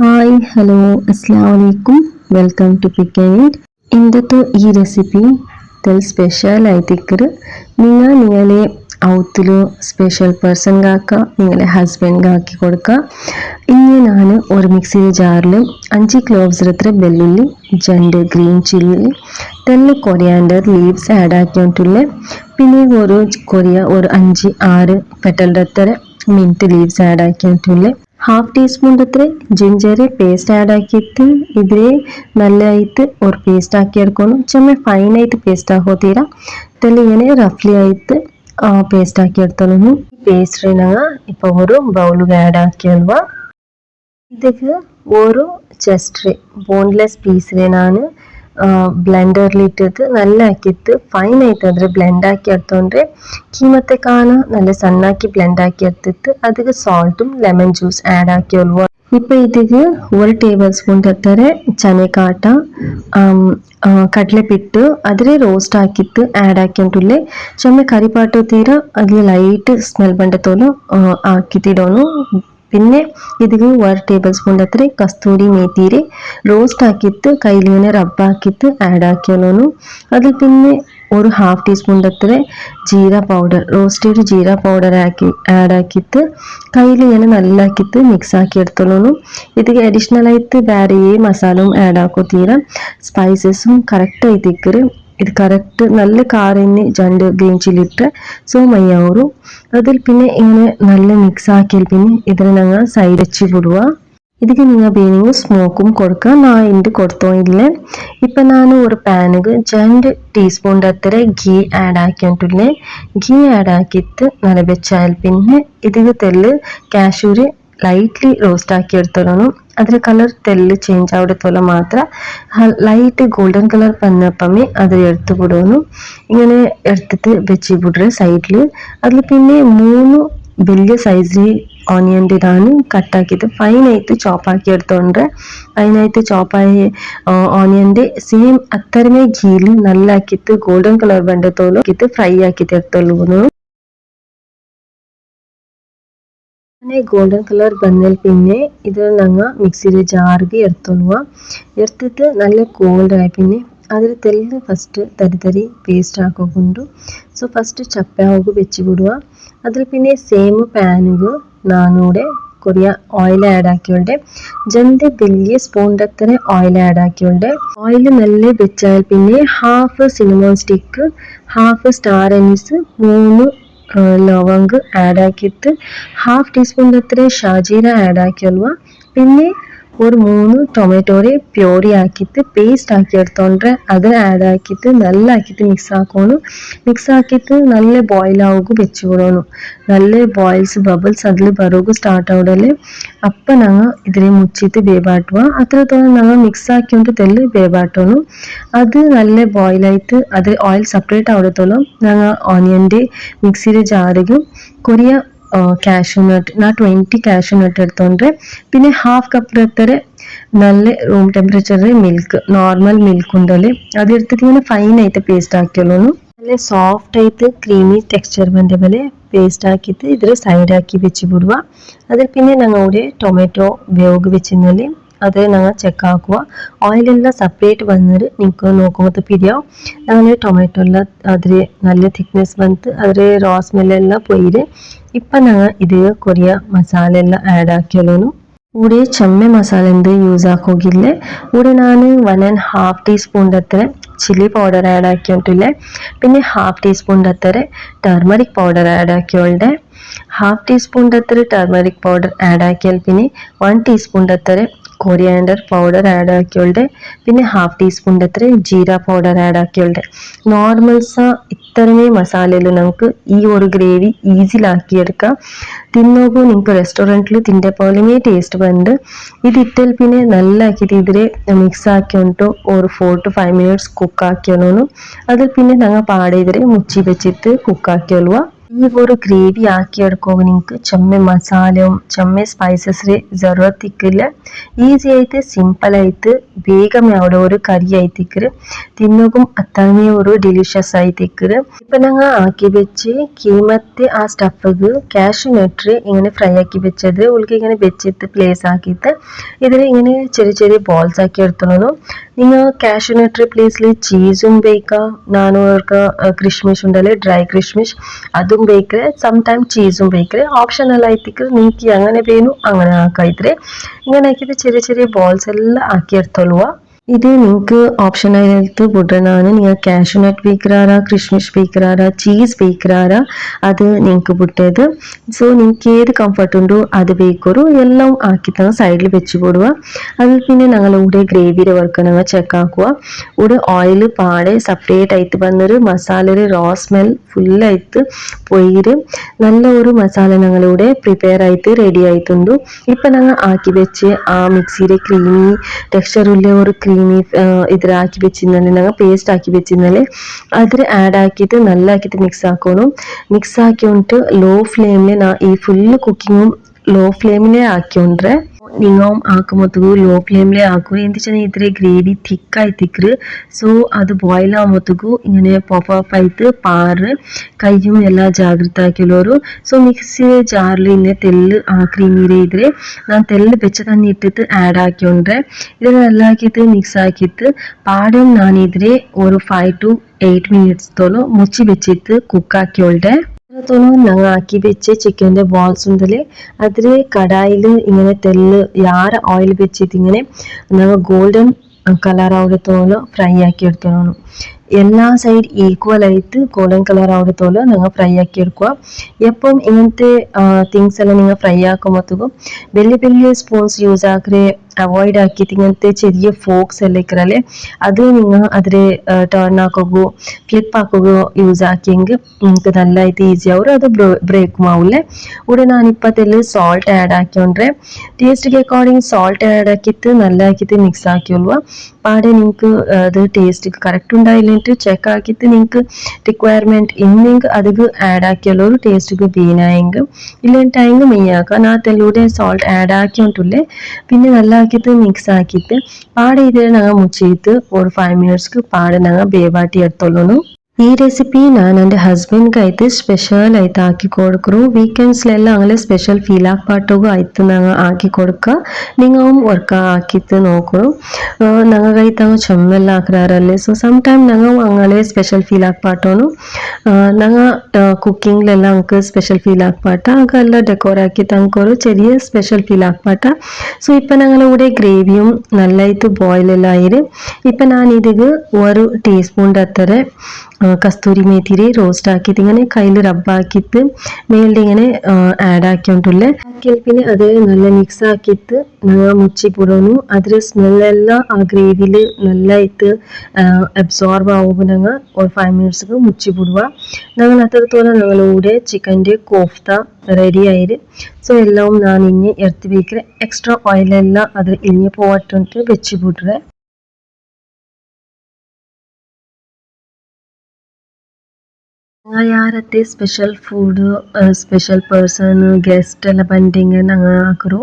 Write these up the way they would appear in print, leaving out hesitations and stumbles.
Hi hello അസ്സലാമു അലൈക്കും welcome to pick and eat. ഇന്നത്തെ ഈ റെസിപ്പി സ്പെഷ്യൽ ആയിട്ടിക്കറ് നിങ്ങളെ ഔത്തിലോ സ്പെഷ്യൽ പേഴ്സൺകാക്ക നിങ്ങളെ ഹസ്ബൻഡ്കാക്കി കൊടുക്കുക. ഇനി ഞാൻ ഒരു മിക്സി ജാറിൽ 5 ക്ലോവ്സ് എത്ര വെള്ളുള്ളി, 2 ഗ്രീൻ ചില്ലി, തെല്ല് കൊറിയാൻഡർ ലീവ്സ് ആഡ് ആക്കിയിട്ടുള്ള പിന്നെ ഒരു 5-6 പെട്ടലിൻ്റെ അത്ര മിൻറ്റ് ലീവ്സ് ആഡ് ആക്കിയിട്ടുള്ള ഹാഫ് ടീസ്പൂൺ അത്ര ജിഞ്ചർ പേസ്റ്റ് ആഡ് ആക്കിയിട്ട് ഇതിനെ നല്ലതായിട്ട് ഒരു പേസ്റ്റ് ആക്കി എടുക്കണം. ചെമ്മ ഫൈനായിട്ട് പേസ്റ്റ് ആക്കോ തീരാ തെല്ല് ഇങ്ങനെ റഫ്ലി ആയിട്ട് പേസ്റ്റ് ആക്കി എടുത്തോളൂ. പേസ്റ്റിനാಗ ഇപ്പോൾ ഒരു ബൗലിಗೆ ಆ್ಯಡ್ ಆಕಿಯಲ್ವಾ ಇದಕ್ಕೆ ഒരു ചെസ്റ്റ് ബോൺലെസ് പീസിനെ ഞാൻ ബ്ലെൻഡറിലിട്ടിട്ട് നല്ല ആക്കിയിട്ട് ഫൈനായിട്ട് അതിൽ ബ്ലെൻഡ് ആക്കി എടുത്തോണ്ട് കീമത്തെ കാണാൻ നല്ല സണ്ണാക്കി ബ്ലെൻഡ് ആക്കി എടുത്തിട്ട് അതിൽ സോൾട്ടും ലെമൺ ജ്യൂസ് ആഡ് ആക്കിയಲ್ವಾ. ഇപ്പം ഇതിക്ക് 1 ടേബിൾ സ്പൂൺ അത്ര ചനക്കാട്ട കടലപ്പിಟ್ಟು അതിൽ റോസ്റ്റ് ആക്കിയിട്ട് ആഡ് ആക്കിയിട്ടുള്ളേ ചുമ കറിപ്പാട്ട് തീര അതിൽ ലൈറ്റ് സ്മെൽ പണ്ടത്തോളം ആക്കിയിട്ടിടണം. പിന്നെ ഇതിൽ 1 ടേബിൾ സ്പൂൺ അത്ര കസ്തൂരി മേത്തിരി റോസ്റ്റ് ആക്കിയിട്ട് കയ്യിലിങ്ങനെ റബ്ബാക്കിയിട്ട് ആഡ് ആക്കിയാലും അതിൽ പിന്നെ ഒരു ഹാഫ് ടീസ്പൂൺ അത്ര jeera powder roasted jeera powder add ആക്കിയിട്ട് കയ്യിൽ ഇങ്ങനെ നല്ലാക്കിയിട്ട് മിക്സ് ആക്കി എടുത്തോളൂ. ഇതിൽ അഡീഷണൽ ആയിട്ട് വേറെ മസാലയും ആഡ് ആക്കോ തീര സ്പൈസസും കറക്റ്റ് ആയിട്ടിക്കറ് ഇത് കറക്റ്റ് നല്ല കാറിന് 2 ഗ്രീൻ ചില്ലി ഇട്ട് സോ മയ്യാവൂರು അതിൽ പിന്നെ ഇങ്ങനെ നല്ല മിക്സ് ആക്കിയാൽ പിന്നെ ഇതിനെ ഞങ്ങൾ സൈഡ് വെച്ച് വിടുക. ഇതിക്ക് നിങ്ങൾ വേണമെങ്കിൽ സ്മോക്കും കൊടുക്കുക. ഞാൻ ഇതിൻ്റെ കൊടുത്തോ ഇല്ലേ. ഇപ്പം ഞാൻ ഒരു പാനിക്ക് 2 ടീസ്പൂൺ അത്ര ഗീ ആഡ് ആക്കിയിട്ടില്ലേ. ഗീ ആഡ് ആക്കിയിട്ട് നല്ല വെച്ചാൽ പിന്നെ ഇതിക്ക് തെല്ല് കാഷ്യൂര് ലൈറ്റ്ലി റോസ്റ്റ് ആക്കി എടുത്തോളണം. അതിൽ കളർ തെല്ല് ചേഞ്ച് ആവിടത്തോളം മാത്രം ലൈറ്റ് ഗോൾഡൻ കളർ പന്നപ്പമേ അതിൽ എടുത്ത് വിടുന്നു. ഇങ്ങനെ എടുത്തിട്ട് വെച്ച് വിടുക സൈഡിൽ. അതിൽ പിന്നെ 3 വലിയ സൈസിൽ ഓണിയൻ്റെ ഇതാണ് കട്ടാക്കിയിട്ട് ഫൈനായിട്ട് ചോപ്പാക്കി എടുത്തോണ്ട് ഫൈനായിട്ട് ചോപ്പായ ഓണിയൻ്റെ സെയിം അത്രമേ ഗീയിൽ നല്ല ആക്കിയിട്ട് ഗോൾഡൻ കളർ ബണ്ടത്തോളം ആക്കിയിട്ട് ഫ്രൈ ആക്കിയിട്ട് എടുത്തോളൂ. ഗോൾഡൻ കളർ ಬಂದಲ್ പിന്നെ ഇത് ഞങ്ങൾ മിക്സിയുടെ ജാറിಗೆ എടുത്തിട്ട് നല്ല കോൾഡ് ആയി പിന്നെ അതിൽ തെല്ല് ഫസ്റ്റ് തരി പേസ്റ്റ് ആക്കിക്കൊണ്ടു. സോ ഫസ്റ്റ് ചപ്പാവുക വെച്ച് വിടുക. അതിൽ പിന്നെ സെയിം പാനിಗೆ നാനൂടെ കൊറിയ ഓയിൽ ആഡ് ആക്കിയോണ്ട് 2 വലിയ സ്പൂണിൻ്റെ അത്ര ഓയിൽ ആഡ് ആക്കിയോണ്ട് ഓയിൽ നല്ല വെച്ചാൽ പിന്നെ half cinnamon stick, half star anise, 3 ലവംഗ് ആഡ് ആക്കിയിട്ട് ഹാഫ് ടീസ്പൂൺ അത്ര ഷാജീര ആഡ് ആക്കിയಲ್ವಾ. പിന്നെ ഒരു 3 ടൊമാറ്റോയെ പ്യൂരി ആക്കിയിട്ട് പേസ്റ്റ് ആക്കി എടുത്തോണ്ട് അത് ആഡ് ആക്കിയിട്ട് നല്ല ആക്കിയിട്ട് മിക്സ് ആക്കണം. മിക്സ് ആക്കിയിട്ട് നല്ല ബോയിൽ ആവുക വെച്ച് വിടണം. നല്ല ബോയിൽസ് ബബിൾസ് അതിൽ ബറുക സ്റ്റാർട്ട് ആവിടല്ലേ അപ്പം ഞങ്ങൾ ഇതിനെ മുച്ചിട്ട് വേവാട്ടുക. അത്രത്തോളം ഞങ്ങൾ മിക്സ് ആക്കിയിട്ട് തെല്ല് വേവാട്ടണം. അത് നല്ല ബോയിലായിട്ട് അത് ഓയിൽ സെപ്പറേറ്റ് ആവിടത്തോളം ഞങ്ങൾ ഓണിയൻ്റെ മിക്സിയുടെ ജാറിലും കൊറിയ കാഷ്യൂ നട്ട് ഞാൻ 20 കാഷ്യൂ നട്ട് എടുത്തോണ്ട് പിന്നെ ഹാഫ് കപ്പ് അത്ര നല്ല റൂം ടെമ്പറേച്ചറിൽ മിൽക്ക് നോർമൽ മിൽക്ക് ഉണ്ടല്ലേ അത് എടുത്തിട്ട് ഇങ്ങനെ ഫൈനായിട്ട് പേസ്റ്റ് ആക്കിയുള്ളൂ. നല്ല സോഫ്റ്റ് ആയിട്ട് ക്രീമി ടെക്സ്ചർ വേണ്ട പോലെ പേസ്റ്റ് ആക്കിയിട്ട് ഇതിൽ സൈഡാക്കി വെച്ച് വിടുക. അതിൽ പിന്നെ ഞങ്ങളുടെ ടൊമാറ്റോ വേവ് വെച്ചിരുന്നാല് അത് ഞങ്ങൾ ചെക്ക് ആക്കുക. ഓയിലെല്ലാം സെപ്പറേറ്റ് വന്നിട്ട് നിങ്ങൾക്ക് നോക്കുമ്പോൾ പിരിയാവും. ഞങ്ങൾ ടൊമാറ്റോ എല്ലാം അതിൽ നല്ല തിക്നെസ് വന്നിട്ട് അതിൽ റോ സ്മെല്ലെല്ലാം പോയിട്ട് ഇപ്പം ഞങ്ങൾ ഇത് കൊറിയ മസാല എല്ലാം ആഡ് ആക്കിയുള്ളൂ. കൂടെ ചെമ്മ മസാല എന്ത് യൂസ് ആക്കുകയില്ലേ. കൂടെ ഞാൻ 1.5 ടീസ്പൂണിൻ്റെ അത്ര ചില്ലി പൗഡർ ആഡ് ആക്കിയിട്ടില്ലേ. പിന്നെ ഹാഫ് ടീസ്പൂണിൻ്റെ അത്ര ടർമറിക് പൗഡർ ആഡ് ആക്കിയോളുടെ ഹാഫ് ടീസ്പൂണിൻ്റെ അത്ര ടർമറിക് പൗഡർ ആഡ് ആക്കിയാൽ പിന്നെ 1 ടീസ്പൂണിൻ്റെ അത്ര കൊറിയാൻഡർ പൗഡർ ആഡ് ആക്കിയോളുടെ പിന്നെ ഹാഫ് ടീസ്പൂണിൻ്റെ അത്ര ജീര പൗഡർ ആഡ് ആക്കിയോളുടെ നോർമൽസ ഇത്രമേ മസാലയിൽ നമുക്ക് ഈ ഒരു ഗ്രേവി ഈസിലാക്കിയെടുക്കാം. തിന്നോക്കൂ നിങ്ങൾക്ക് റെസ്റ്റോറൻറ്റിൽ തിൻ്റെ പോലെയേ ടേസ്റ്റ് വന്നിട്ട് ഇതിട്ടാൽ പിന്നെ നല്ല ആക്കിയിട്ട് ഇതിൽ മിക്സ് ആക്കിയിട്ട് ഒരു 4 to 5 minutes കുക്ക് ആക്കിയോളൂ. അതിൽ പിന്നെ ഞങ്ങൾ പാടെ ഇതിൽ മുച്ചി വെച്ചിട്ട് കുക്ക് ആക്കിയോളുക. ഈ ഒരു ഗ്രേവി ആക്കിയെടുക്കുമ്പോൾ നിങ്ങൾക്ക് ചെമ്മ മസാലയും ചെമ്മ സ്പൈസസ് ജറുറത്തിക്കില്ല ഈസി ആയിട്ട് സിമ്പിൾ ആയിട്ട് വേഗമേ അവിടെ ഒരു കറി ആയിത്തിക്കറ് തിന്നുകും അത്തന്നെ ഒരു ഡിലിഷ്യസ് ആയിത്തിക്കറ് ഇപ്പൊ ഞങ്ങൾ ആക്കി വെച്ച് കീമത്തെ ആ സ്റ്റഫക്ക് കാഷ്യൂ നട്ട് ഇങ്ങനെ ഫ്രൈ ആക്കി വെച്ചത് ഉള്ളിൽ ഇങ്ങനെ വെച്ചിട്ട് പ്ലേസ് ആക്കിയിട്ട് ഇതിൽ ഇങ്ങനെ ചെറിയ ചെറിയ ബോൾസ് ആക്കി എടുത്തോളൂ നിങ്ങൾ കാഷ്യൂ നട്ട് പ്ലേസിൽ ചീസും ബേക്കാം നാനൂറ് ക്രിഷ്മിഷ് ഉണ്ടല്ലേ ഡ്രൈ ക്രിഷ്മിഷ് അതും ಬೇಕ್ರೆ ಸಮ್ ಟೈಮ್ ಚೀಸು ಬೇಕ್ರೆ ಆಪ್ಷನಲ್ ಆಯ್ತಿಕ್ರೆ ನೀಕಿ അങ്ങനെ വേണു അങ്ങനെ ആക്കായിത്രെ ഇങ്ങനെ ആക്കിയിട്ട് ചെറിയ ചെറിയ ബോൾസ് എല്ലാം ആക്കി എടുത്തോളുക ഇത് നിങ്ങൾക്ക് ഓപ്ഷൻ ആയിട്ട് വിടണാണ് നിങ്ങൾ കാഷ്യൂ നട്ട് ಬೇಕ್ರಾರ ക്രിഷ്മിഷ് ಬೇಕ್ರಾರ ചീസ് ಬೇಕ್ರಾರ അത് നിങ്ങൾക്ക് വിട്ടത് സോ നിങ്ങൾക്ക് ഏത് കംഫർട്ട് ഉണ്ടോ അത് ಬೇಕರು എല്ലാം ആക്കിയിട്ട് സൈഡിൽ വെച്ച് പോടുക അതിൽ പിന്നെ ഞങ്ങൾ ഇവിടെ ഗ്രേവിയുടെ വർക്ക് ഞങ്ങൾ ചെക്ക് ആക്കുക ഇവിടെ ഓയിൽ പാടെ സെപ്പറേറ്റ് ആയിട്ട് വന്നൊരു മസാലയുടെ റോ സ്മെൽ ഫുള്ളായിട്ട് പോയിട്ട് നല്ല ഒരു മസാല ഞങ്ങളിവിടെ പ്രിപ്പയർ ആയിട്ട് റെഡി ആയിട്ടുണ്ട് ഇപ്പം ഞങ്ങൾ ആക്കി വെച്ച് ആ മിക്സിയുടെ ക്രീമി ടെക്സ്ചറുള്ള ഒരു ക്രീമി ഇതിൽ ആക്കി വെച്ചിരുന്നാല് ഞങ്ങൾ പേസ്റ്റ് ആക്കി വെച്ചിരുന്നാല് അതിൽ ആഡ് ആക്കിയിട്ട് നല്ല ആക്കിയിട്ട് മിക്സ് ആക്കണം മിക്സ് ആക്കിയിട്ട് ലോ ഫ്ലെയിമിൽ ഈ ഫുള്ള് കുക്കിങ്ങും ലോ ഫ്ലെയിമിലേ ആക്കിയോണ്ടേ നിങ്ങൾ ആക്കുമ്പോഴത്തേക്കും ലോ ഫ്ലെയിമിലേ ആക്കുക എന്ത് വെച്ചാൽ ഇത്ര ഗ്രേവി തിക്കായി തിക്കറ് സോ അത് ബോയിൽ ആകുമ്പോഴത്തേക്കും ഇങ്ങനെ പോപ്പ് ഓഫ് ആയിട്ട് പാറ് കയ്യും എല്ലാം ജാഗ്രത ആക്കിയുള്ളവರು ಸೊ ಮಿಕ್ಸಿ ಜಾರ್ಲಿ ಇನ್ನು ತೆಲ್ಲು ಕ್ರೀಮಿ ಇದ್ರೆ ನಾನು ತೆಲ್ಲು ಬೆಚ್ಚ ತಣ್ಣಿ ಇಟ್ಟಿತ್ತು ಆ್ಯಡ್ ಹಾಕಿಕೊಂಡ್ರೆ ಇದನ್ನೆಲ್ಲ ಹಾಕಿತ್ತು ಮಿಕ್ಸ್ ಹಾಕಿತ್ತು ಪಾಡಂ ನಾನಿದ್ರೆ ഒരു 5 to 8 minutes തോളം മുച്ചി വെച്ചിട്ട് കുക്ക് ആക്കിയോളുടെ ഞങ്ങൾ ആക്കി വെച്ച് ചിക്കൻ്റെ ബോൾസ് ഉണ്ടല്ലേ അതില് കടായിൽ ഇങ്ങനെ തെല്ല് യാറ ഓയിൽ വെച്ചിട്ട് ഇങ്ങനെ ഞങ്ങൾ ഗോൾഡൻ കളർ ആവുന്നത്തോളം ഫ്രൈ ആക്കി എടുക്കണം എല്ലാ സൈഡ് ഈക്വൽ ആയിട്ട് ഗോൾഡൻ കളർ ആവുന്നത്തോളം നിങ്ങൾ ഫ്രൈ ആക്കി എടുക്കുക എപ്പം ഇങ്ങനത്തെ തിങ്സ് എല്ലാം നിങ്ങൾ ഫ്രൈ ആക്കുമ്പോഴത്തേക്കും വലിയ വലിയ സ്പൂൺസ് യൂസ് ആക്കേ അവോയ്ഡ് ആക്കിയിട്ട് ഇങ്ങനത്തെ ചെറിയ ഫോക്സ് എല്ലാം ഇക്കറല്ലേ അത് നിങ്ങൾ അതിൽ ടേൺ ആക്കുകയോ ഫ്ലിപ്പ് ആക്കുകയോ യൂസ് ആക്കിയെങ്കിൽ നിങ്ങൾക്ക് നല്ലതായിട്ട് ഈസി ആവും അത് ബ്രേക്കും ആവില്ലേ ഇവിടെ ഞാനിപ്പോൾ അതിൽ സോൾട്ട് ആഡ് ആക്കിയോണ്ടേ ടേസ്റ്റിಗೆ അക്കോർഡിംഗ് സോൾട്ട് ആഡ് ആക്കിയിട്ട് നല്ല ആക്കിയിട്ട് മിക്സ് ആക്കിയോളുക പാടെ നിങ്ങൾക്ക് അത് ടേസ്റ്റ് കറക്റ്റ് ഉണ്ടായില്ലിട്ട് ചെക്ക് ആക്കിയിട്ട് നിങ്ങൾക്ക് റിക്വയർമെൻറ്റ് ഇന്നെങ്കിൽ അതിൽ ആഡ് ആക്കിയുള്ള ഒരു ടേസ്റ്റിಗೆ ബീനായെങ്കിൽ ഇല്ലാണ്ടായെങ്കിൽ മെയ്യാക്കുക ഞാൻ അതിലൂടെ സോൾട്ട് ആഡ് ആക്കിയോണ്ടില്ലേ പിന്നെ നല്ല ആക്കിയിട്ട് മിക്സ് ആക്കിയിട്ട് പാടെ ഇതിൽ ഞങ്ങൾ മുച്ചിട്ട് ഒരു 5 minutesക്ക് പാടെ ഞങ്ങൾ ಬೇವಾಟಿ എടുത്തോളൂ ഈ റെസിപ്പി ഞാൻ എൻ്റെ ഹസ്ബൻഡ്ക്കായിട്ട് സ്പെഷ്യൽ ആയിട്ട് ആക്കി കൊടുക്കറു വീക്കെൻഡ്സിലെല്ലാം അങ്ങനെ സ്പെഷ്യൽ ഫീൽ ആപ്പാട്ടൊക്കെ ആയിട്ട് ഞങ്ങൾ ആക്കി കൊടുക്കുക നിങ്ങളും വർക്ക് ആക്കിയിട്ട് നോക്കൂ ഞങ്ങൾ കഴിത്ത് അങ്ങ് ചുമ്മെല്ലാം ആക്കാറല്ലേ സോ സം ടൈം ഞങ്ങൾ അങ്ങനെ സ്പെഷ്യൽ ഫീൽ ആപ്പാട്ടോನು ഞങ്ങൾ കുക്കിങ്ങിലെല്ലാം നമുക്ക് സ്പെഷ്യൽ ഫീൽ ആപ്പാട്ട അതെല്ലാം ഡെക്കോർ ആക്കിയിട്ട് നമുക്കൊരു ചെറിയ സ്പെഷ്യൽ ഫീൽ ആപ്പാട്ട സോ ഇപ്പം ഞങ്ങളിവിടെ ഗ്രേവിയും നല്ലതായിട്ട് ബോയിലെല്ലാം ആയിര് ഇപ്പം ഞാൻ ഇതിൽ ഒരു ടീസ്പൂണിൻ്റെ അത്ര കസ്തൂരി മേത്തിരി റോസ്റ്റ് ആക്കിയിട്ട് ഇങ്ങനെ കയ്യിൽ റബ്ബാക്കിയിട്ട് മേളിൽ ഇങ്ങനെ ആഡ് ആക്കിയിട്ടുള്ളേ പിന്നെ അത് നല്ല മിക്സ് ആക്കിയിട്ട് ഞങ്ങൾ മുച്ചി പുറന്നു അതിൽ സ്മെല്ലെല്ലാം ആ ഗ്രേവിയിൽ നല്ലതായിട്ട് അബ്സോർബ് ആവുമ്പോൾ ഞങ്ങൾ ഒരു 5 minutesക്ക് മുച്ചി പുടുക ഞങ്ങൾ അത്രത്തോളം ഞങ്ങളിവിടെ ചിക്കൻ്റെ കോഫ്ത റെഡി ആയിര് സോ എല്ലാം ഞാൻ ഇനി എടുത്ത് വയ്ക്കുക എക്സ്ട്രാ ഓയിലെല്ലാം അത് ഇനി പോയിട്ട് വെച്ച് വിടുക ಯಾರತ್ತೆ special food special person guest ಎಲ್ಲ ಬಂದಿಂಗೆ ನಂಗೆ ಹಾಕರು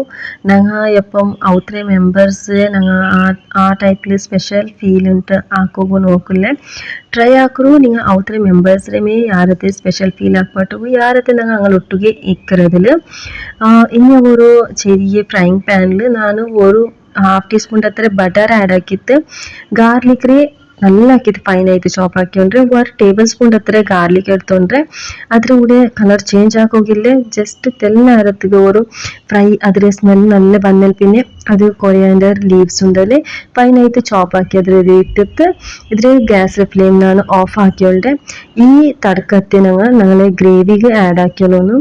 ನಂಗೆ ಎಪ್ಪಂ ಅವತ್ರೆ ಮೆಂಬರ್ಸ್ ನಂಗೆ ಆ ಟೈಪ್ಲಿ ಸ್ಪೆಷಲ್ ಫೀಲ್ ಅಂತ ಹಾಕೋಗು നോക്കില്ലേ ട്രൈ ആക്കറു നിങ്ങൾ അവത്രെ മെമ്പേഴ്സിനെ ಯಾರತ್ತೆ സ്പെഷ്യൽ ഫീൽ ആക്കപ്പെട്ടു ಯಾರತ್ತೆ ನಂಗೆ അങ്ങനെ ഒട്ടുകെ ഇക്കറതിൽ ഇനി ഒരു ചെറിയ ഫ്രൈങ് പാനിൽ ഞാൻ ഒരു 1/2 ടീസ്പൂൺ അത്ര ബട്ടർ ആഡ് ആക്കിയിട്ട് ഗാർലിക് നല്ല ആക്കിയിട്ട് ഫൈനായിട്ട് ചോപ്പ് ആക്കിയോണ്ട് 1 ടേബിൾ സ്പൂൺ അത്ര ഗാർലിക് എടുത്തോണ്ട് അതിൻ്റെ കൂടെ കളർ ചേഞ്ച് ആക്കുകയില്ല ജസ്റ്റ് തെല്ലരത്തിക്ക് ഒരു ഫ്രൈ അതിലെ സ്മെൽ നല്ല വന്നാൽ പിന്നെ അത് കൊറിയാൻഡർ ലീവ്സ് ഉണ്ടല്ലേ ഫൈനായിട്ട് ചോപ്പ് ആക്കി അതിൽ ഇട്ടിട്ട് ഇതിൽ ഗ്യാസ് ഫ്ലെയിം ഞാൻ ഓഫ് ആക്കിയോണ്ട് ഈ തടക്കത്തെ ഞങ്ങൾ ഗ്രേവിക്ക് ആഡ് ആക്കിയോളൂ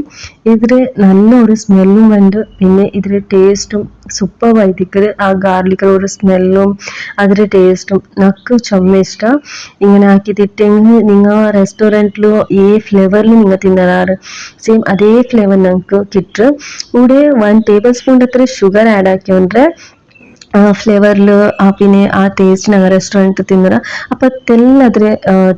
ഇതിൽ നല്ലൊരു സ്മെല്ലും ഉണ്ട് പിന്നെ ഇതിൽ ടേസ്റ്റും സൂപ്പർ ആയിട്ടിക്കല് ആ ഗാർലിക്കുള്ള സ്മെല്ലും അതിൻ്റെ ടേസ്റ്റും നക്ക് ചുമ ഇഷ്ടം ഇങ്ങനെ ആക്കിയിട്ടെങ്കിൽ നിങ്ങൾ റെസ്റ്റോറൻറ്റിലോ ഈ ഫ്ലേവറിൽ നിങ്ങൾ തിന്നറാറ് സെയിം അതേ ഫ്ലേവർ ഞങ്ങൾക്ക് കിട്ടും ഇവിടെ 1 ടേബിൾ സ്പൂൺ അത്ര ഷുഗർ ആഡ് ആക്കിയോണ്ട് ಫ್ಲೇವರ್ಲು പിന്നെ ಆ ಟೇಸ್ಟ್ ನಂಗೆ ರೆಸ್ಟೋರೆಂಟ್ ತಿಂದ್ರೆ അപ്പം തെല്ലതിരെ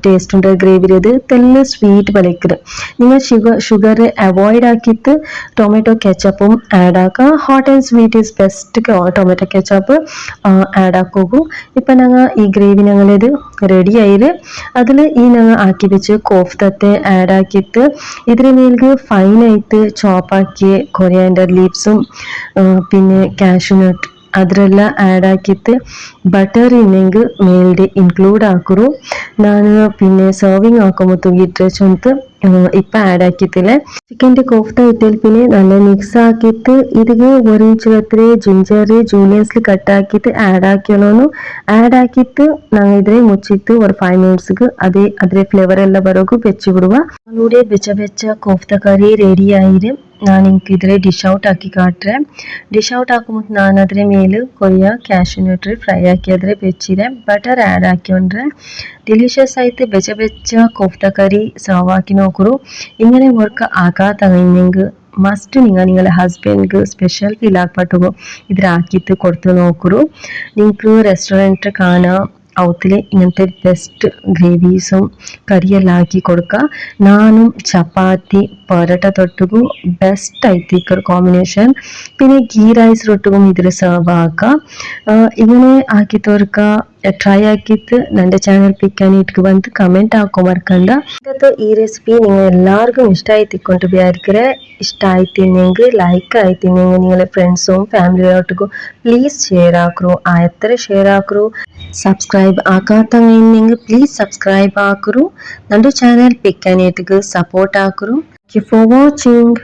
ടേസ്റ്റ് ഉണ്ട് ഗ്രേവിയിലേത് തെല്ല് സ്വീറ്റ് പലക്കറ് നിങ്ങൾ ഷുഗർ അവോയ്ഡ് ആക്കിയിട്ട് ടൊമാറ്റോ കെച്ചപ്പും ആഡ് ആക്കുക hot and sweet is best tomato ketchup add ആക്കോകൂ ഇപ്പം ഞങ്ങൾ ഈ ഗ്രേവി ഞങ്ങളിത് റെഡി ആയത് അതിൽ ഈ ഞങ്ങൾ ആക്കി വെച്ച് കോഫ്തത്തെ ആഡ് ആക്കിയിട്ട് ഇതിന് മേൽക്ക് ഫൈനായിട്ട് ചോപ്പാക്കിയ കൊറിയാൻഡർ ലീവ്സും പിന്നെ കാഷ്യൂനട്ട് ಅದರೆಲ್ಲ ಆ್ಯಡ್ ಹಾಕಿತ್ತು ಬಟರ್ ಇನ್ನೆಂಗ್ ಮೇಲ್ಡೆ ಇನ್ಕ್ಲೂಡ್ ಹಾಕರು ನಾನು പിന്നെ സർവിങ് ആക്കുമ്പോൾ തൂങ്ങിയിട്ട് ചുമത്ത് ഇപ്പം ആഡ് ആക്കിയിട്ടില്ല ചിക്കൻ്റെ കോഫ്ത ഇട്ടിൽ പിന്നെ നല്ല മിക്സ് ആക്കിയിട്ട് ഇതിಗೆ ഒരു ഇഞ്ച് ಜಿಂಜರ್ ಜೂಲಿಯನ್ಸ್ಲಿ ಕಟ್ ಹಾಕಿಟ್ಟು ಆ್ಯಡ್ ಹಾಕಿಯೋನು ಆ್ಯಡ್ ಹಾಕಿಟ್ಟು ನಾವು ಇದ್ರೆ ಮುಚ್ಚಿಟ್ಟು ഒരു 5 മിനിറ്റ്സ്ക്ക് അതേ ഫ്ലേവർ എല്ലാം ಬರೋಕು ಬೆಚ್ಚಿ ಬಿಡುವ നമ്മളുടെ ಬೆಚ್ಚ കോഫ്ത കറി റെഡി ആയിരും ನಾನು ನಿಮ್ಗೆ ಇದ್ರೆ ಡಿಶ್ ಔಟ್ ಹಾಕಿ ಕಾಟ್ರೆ ಡಿಶ್ ಔಟ್ ಹಾಕುമ്പോൾ ನಾನು ಅದರ ಮೇಲೆ ಕೊಯ್ಯ ಕ್ಯಾಶ್ಯೂ ನಟ್ ಫ್ರೈ ಹಾಕಿದ್ರೆ ಬೆಚ್ಚಿದೆ ಬಟರ್ ಆ್ಯಡ್ ಹಾಕಿಕೊಂಡ್ರೆ ഡിലീഷ്യസ് ആയിട്ട് ಬೆಚ್ಚ കോഫ്ത കറി സർവ് ആക്കി നോക്കൂ ഇങ്ങനെ വർക്ക് ആക്കാത്തങ്ങനെങ്കിൽ മസ്റ്റ് നിങ്ങളുടെ ഹസ്ബൻഡ്ക്ക് സ്പെഷ്യൽ ഫീൽ ആക്കപ്പെട്ടുകോ ഇതിലാക്കിയിട്ട് കൊടുത്ത് നോക്കൂ നിങ്ങൾക്ക് റെസ്റ്റോറൻറ്റ് കാണാം അവത്തിൽ ഇങ്ങനത്തെ ബെസ്റ്റ് ഗ്രേവീസും കറിയെല്ലാം ആക്കി കൊടുക്കുക നാനും ചപ്പാത്തി പൊറോട്ട തൊട്ടുകും ಬೆಸ್ಟ್ ಐತಿ ಇಕ್ಕರ ಕಾಂಬಿನೇಷನ್ പിന്നെ ಗೀ ರೈಸ್ ರೊಟ್ಟಿಗೂ ಇದ್ರ ಸರ್ವ್ ಆക്കുക ഇങ്ങനെ ആക്കി തോർക്ക ട്രൈ ആക്കിയിട്ട് എൻ്റെ ചാനൽ പിക്ക് ആൻഡ് ഈറ്റ്ക്ക് ಬಂದು കമൻറ്റ് ಹಾಕೋ ಮರ್ಕಂಡ ಇವತ್ತು ಈ ರೆಸಿಪಿ നിങ്ങൾ എല്ലാവർക്കും ഇഷ്ടമായിത്തിക്കൊണ്ട് വിചാരിക്കರೆ ഇഷ്ടമായിത്തിന്നെങ്കിൽ ലൈക്ക് ആയിത്തിന്നെങ്കിൽ നിങ്ങളുടെ ഫ്രണ്ട്സും ഫാമിലിയോട്ടക്കും പ്ലീസ് ഷെയർ ആക്കറു എത്ര ഷെയർ ആക്കറു സബ്സ്ക്രൈബ് ആക്കാത്തവെങ്കിൽ പ്ലീസ് സബ്സ്ക്രൈബ് ആക്കറു ನನ್ನ ಚಾನಲ್ ಪಿಕ್ ಆ್ಯಂಡ್ ಈಟ್ಗೆ ಸಪೋರ್ಟ್ ಆಕರು ಥ್ಯಾಂಕ್ ಯು ಫಾರ್ ವಾಚಿಂಗ್